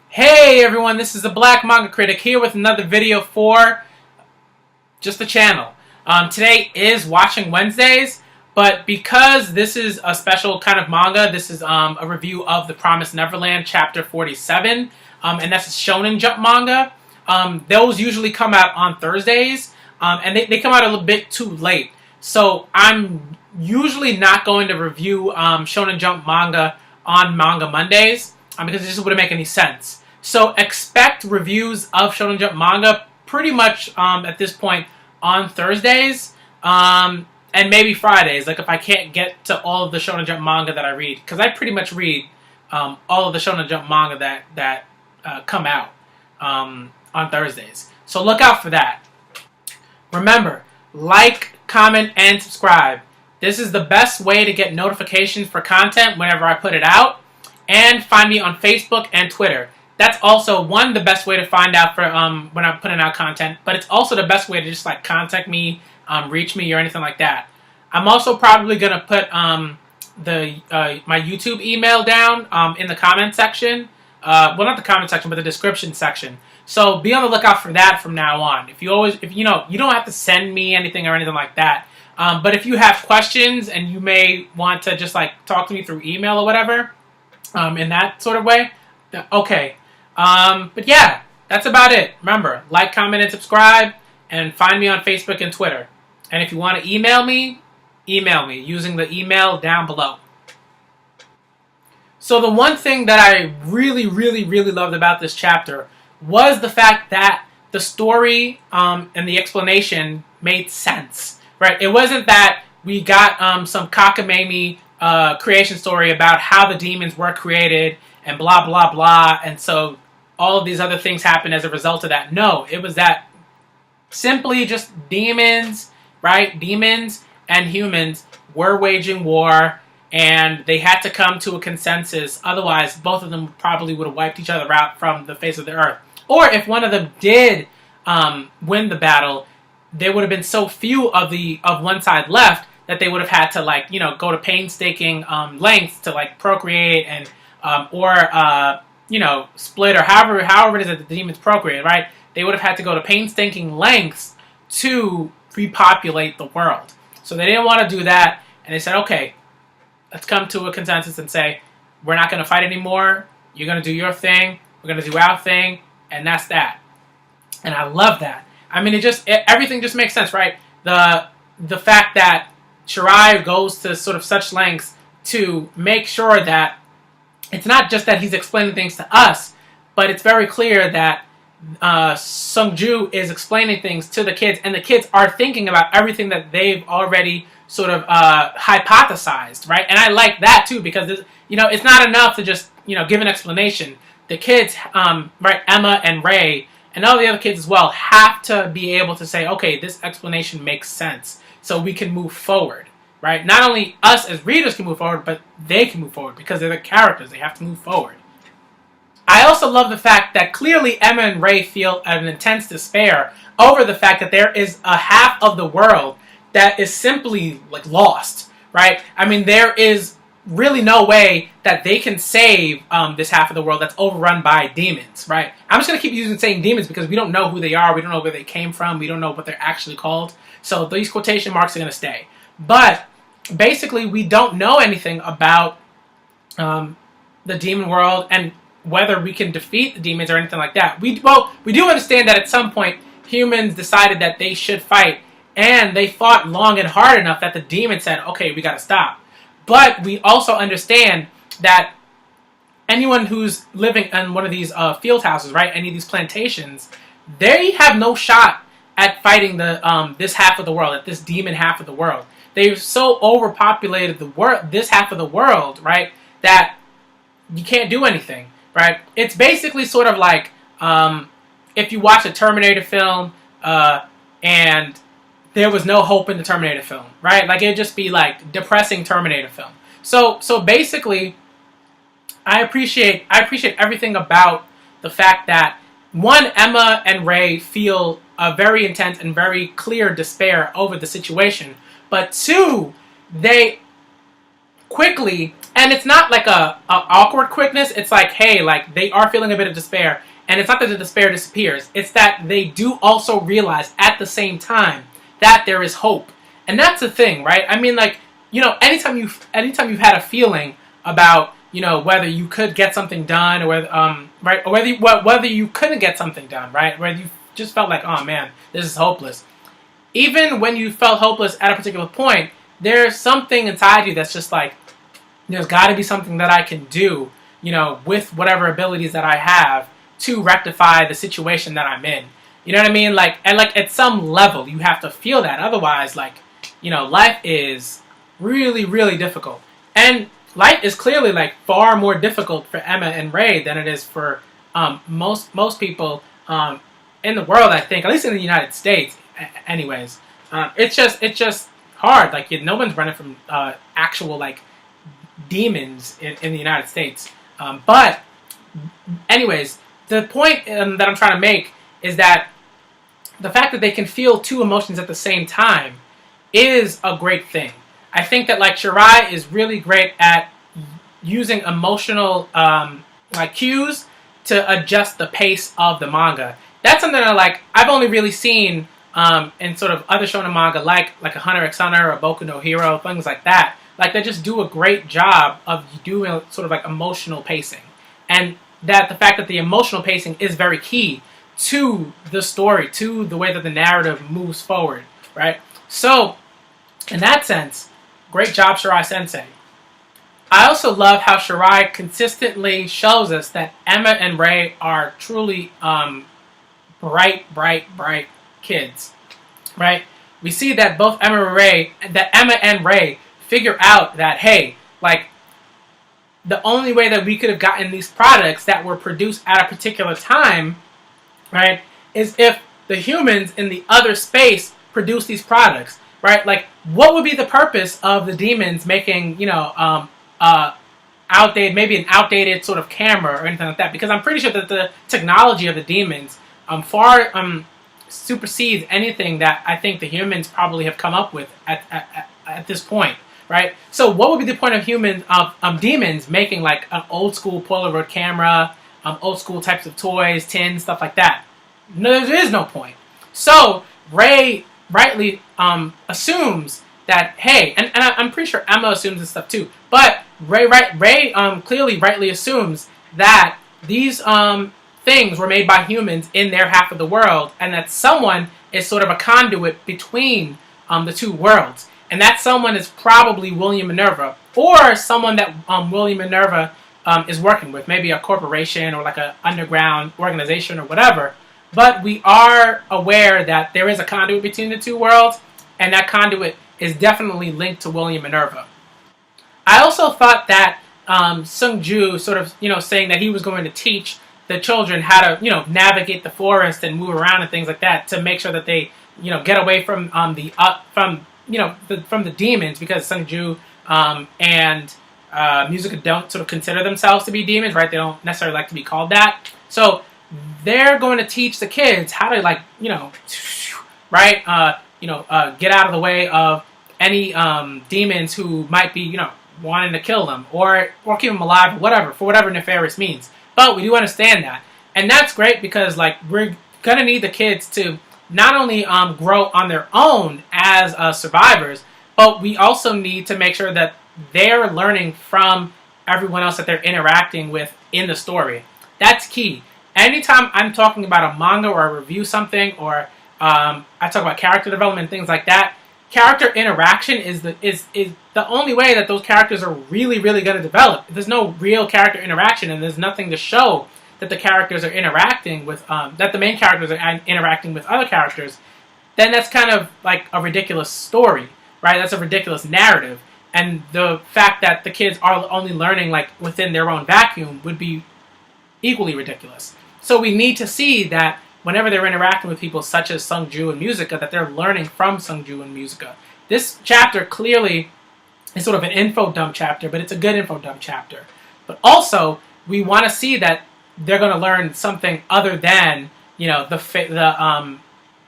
Hey everyone, this is the Black Manga Critic here with another video for just the channel. Today is Watching Wednesdays, but because this is a special kind of manga, this is a review of The Promised Neverland Chapter 47, and that's a Shonen Jump manga. Those usually come out on Thursdays, and they come out a little bit too late. So I'm usually not going to review Shonen Jump manga on Manga Mondays, because it just wouldn't make any sense. So expect reviews of Shonen Jump manga pretty much at this point on Thursdays and maybe Fridays, like if I can't get to all of the Shonen Jump manga that I read, because I pretty much read all of the Shonen Jump manga that come out on Thursdays. So look out for that. Remember, like, comment, and subscribe. This is the best way to get notifications for content whenever I put it out. And find me on Facebook and Twitter. That's also, the best way to find out for when I'm putting out content, but it's also the best way to just like contact me, reach me, or anything like that. I'm also probably going to put my YouTube email down in the comment section. Well, not the comment section, but the description section. So be on the lookout for that from now on. If you don't have to send me anything or anything like that. But if you have questions and you may want to just like talk to me through email or whatever, in that sort of way, okay. But yeah, that's about it. Remember, like, comment, and subscribe, and find me on Facebook and Twitter. And if you want to email me using the email down below. So the one thing that I really loved about this chapter was the fact that the story and the explanation made sense, right? It wasn't that we got some cockamamie creation story about how the demons were created and blah blah blah, and so all of these other things happened as a result of that. No, it was that simply just demons, right? Demons and humans were waging war, and they had to come to a consensus. Otherwise, both of them probably would have wiped each other out from the face of the earth. Or if one of them did win the battle, there would have been so few of one side left that they would have had to go to painstaking lengths to procreate and split, or however it is that the demons procreate, right? They would have had to go to painstaking lengths to repopulate the world. So they didn't want to do that, and they said, okay, let's come to a consensus and say, we're not going to fight anymore, you're going to do your thing, we're going to do our thing, and that's that. And I love that. I mean, everything just makes sense, right? The fact that Shirai goes to sort of such lengths to make sure that it's not just that he's explaining things to us, but it's very clear that Sungju is explaining things to the kids, and the kids are thinking about everything that they've already sort of hypothesized, right? And I like that too, because it's not enough to just give an explanation. The kids, right, Emma and Ray, and all the other kids as well, have to be able to say, okay, this explanation makes sense, so we can move forward. Right? Not only us as readers can move forward, but they can move forward because they're the characters. They have to move forward. I also love the fact that clearly Emma and Ray feel an intense despair over the fact that there is a half of the world that is simply lost. Right? I mean, there is really no way that they can save this half of the world that's overrun by demons. Right? I'm just going to keep saying demons because we don't know who they are. We don't know where they came from. We don't know what they're actually called. So these quotation marks are going to stay. But basically, we don't know anything about the demon world and whether we can defeat the demons or anything like that. We do understand that at some point humans decided that they should fight, and they fought long and hard enough that the demon said, okay, we gotta stop. But we also understand that anyone who's living in one of these field houses, right, any of these plantations, they have no shot at fighting this half of the world, at this demon half of the world. They've so overpopulated this half of the world, right, that you can't do anything, right? It's basically sort of like if you watch a Terminator film and there was no hope in the Terminator film, right? Like, it'd just be like depressing Terminator film. So basically, I appreciate everything about the fact that, one, Emma and Ray feel a very intense and very clear despair over the situation. But two, they quickly, and it's not like a awkward quickness. It's like, hey, like they are feeling a bit of despair, and it's not that the despair disappears. It's that they do also realize at the same time that there is hope, and that's the thing, right? I mean, like, you know, anytime you've had a feeling about, you know, whether you could get something done, or whether right, or whether you couldn't get something done, right? Whether you just felt like, oh man, this is hopeless. Even when you felt hopeless at a particular point, there's something inside you that's just like, there's got to be something that I can do, you know, with whatever abilities that I have to rectify the situation that I'm in. You know what I mean? Like, and like at some level, you have to feel that. Otherwise, like, you know, life is really, really difficult. And life is clearly like far more difficult for Emma and Ray than it is for most people in the world. I think, at least in the United States. Anyways, it's just hard. Like, no one's running from actual like demons in the United States. But anyways, the point that I'm trying to make is that the fact that they can feel two emotions at the same time is a great thing. I think that like Shirai is really great at using emotional like cues to adjust the pace of the manga. That's something that like I've only really seen in sort of other shonen manga like a Hunter x Hunter or Boku no Hero, things like that. Like, they just do a great job of doing sort of like emotional pacing. And that the fact that the emotional pacing is very key to the story, to the way that the narrative moves forward, right? So, in that sense, great job, Shirai-sensei. I also love how Shirai consistently shows us that Emma and Ray are truly bright kids, right? We see that both Emma and Ray figure out that, hey, like, the only way that we could have gotten these products that were produced at a particular time, right, is if the humans in the other space produce these products, right? Like, what would be the purpose of the demons making, you know, maybe an outdated sort of camera or anything like that? Because I'm pretty sure that the technology of the demons far supersedes anything that I think the humans probably have come up with at this point. Right, so what would be the point of demons making like an old school Polaroid camera, old school types of toys, tins, stuff like that? No, there is no point. So Ray rightly assumes that, hey, and I'm pretty sure Emma assumes this stuff too, but Ray clearly rightly assumes that these things were made by humans in their half of the world, and that someone is sort of a conduit between the two worlds. And that someone is probably William Minerva, or someone that William Minerva is working with, maybe a corporation or like an underground organization or whatever. But we are aware that there is a conduit between the two worlds, and that conduit is definitely linked to William Minerva. I also thought that Sung-ju sort of, you know, saying that he was going to teach the children how to, you know, navigate the forest and move around and things like that to make sure that they, you know, get away from from the demons, because Sung-ju and Musica don't sort of consider themselves to be demons, right? They don't necessarily like to be called that. So they're going to teach the kids how to, like, you know, right, get out of the way of any demons who might be, you know, wanting to kill them or keep them alive, or whatever, for whatever nefarious means. But we do understand that, and that's great because, like, we're gonna need the kids to not only grow on their own as survivors, but we also need to make sure that they're learning from everyone else that they're interacting with in the story. That's key. Anytime I'm talking about a manga or I review something, or I talk about character development, things like that, character interaction is the only way that those characters are really, really going to develop. If there's no real character interaction and there's nothing to show that the characters are interacting with, that the main characters are interacting with other characters, then that's kind of like a ridiculous story, right? That's a ridiculous narrative. And the fact that the kids are only learning like within their own vacuum would be equally ridiculous. So we need to see that whenever they're interacting with people such as Sung-ju and Musica, that they're learning from Sung-ju and Musica. This chapter clearly is sort of an info dump chapter, but it's a good info dump chapter. But also, we want to see that they're going to learn something other than, you know, the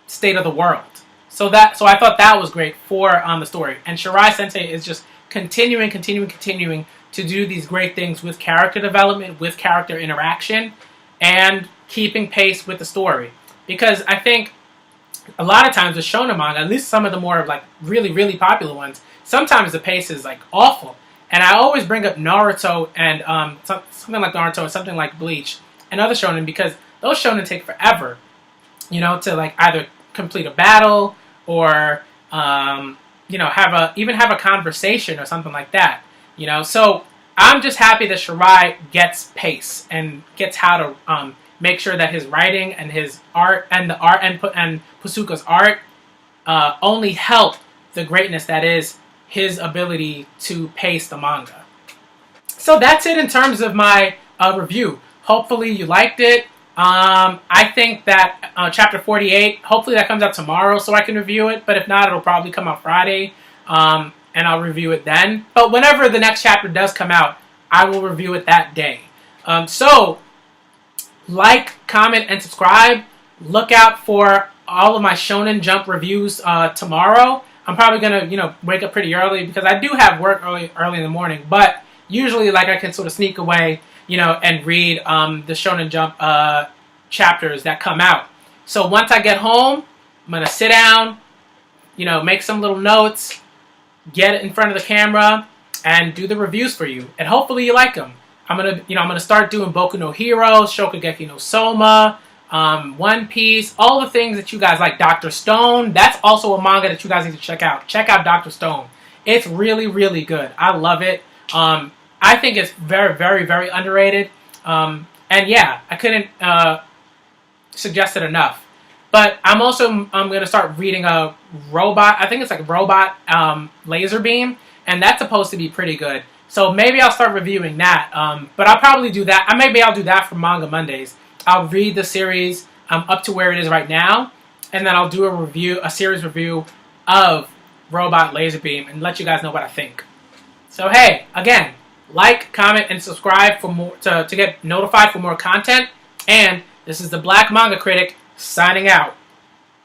state of the world. So I thought that was great for the story. And Shirai-sensei is just continuing to do these great things with character development, with character interaction, and keeping pace with the story. Because I think a lot of times with shonen manga, at least some of the more like really popular ones, sometimes the pace is like awful. And I always bring up Naruto and something like Naruto and something like Bleach and other shonen, because those shonen take forever, to like either complete a battle or even have a conversation or something like that. So I'm just happy that Shirai gets pace and gets how to make sure that his writing and his art and Pusuka's art only help the greatness that is his ability to pace the manga. So that's it in terms of my review. Hopefully you liked it. I think that chapter 48, hopefully that comes out tomorrow so I can review it. But if not, it'll probably come out Friday. And I'll review it then. But whenever the next chapter does come out, I will review it that day. So, like, comment, and subscribe. Look out for all of my Shonen Jump reviews tomorrow. I'm probably going to, wake up pretty early because I do have work early in the morning. But usually, I can sort of sneak away, and read the Shonen Jump chapters that come out. So once I get home, I'm going to sit down, make some little notes, get it in front of the camera, and do the reviews for you. And hopefully you like them. I'm gonna start doing Boku no Hero, Shokugeki no Soma, One Piece, all the things that you guys like. Dr. Stone, that's also a manga that you guys need to check out. Check out Dr. Stone. It's really good. I love it. I think it's very underrated. And yeah, I couldn't suggest it enough. But I'm going to start reading a robot. I think it's like a robot laser beam, and that's supposed to be pretty good. So maybe I'll start reviewing that. But I'll probably do that. Maybe I'll do that for Manga Mondays. I'll read the series up to where it is right now, and then I'll do a series review of Robot Laser Beam and let you guys know what I think. So hey, again, like, comment, and subscribe for more to get notified for more content. And this is the Black Manga Critic signing out.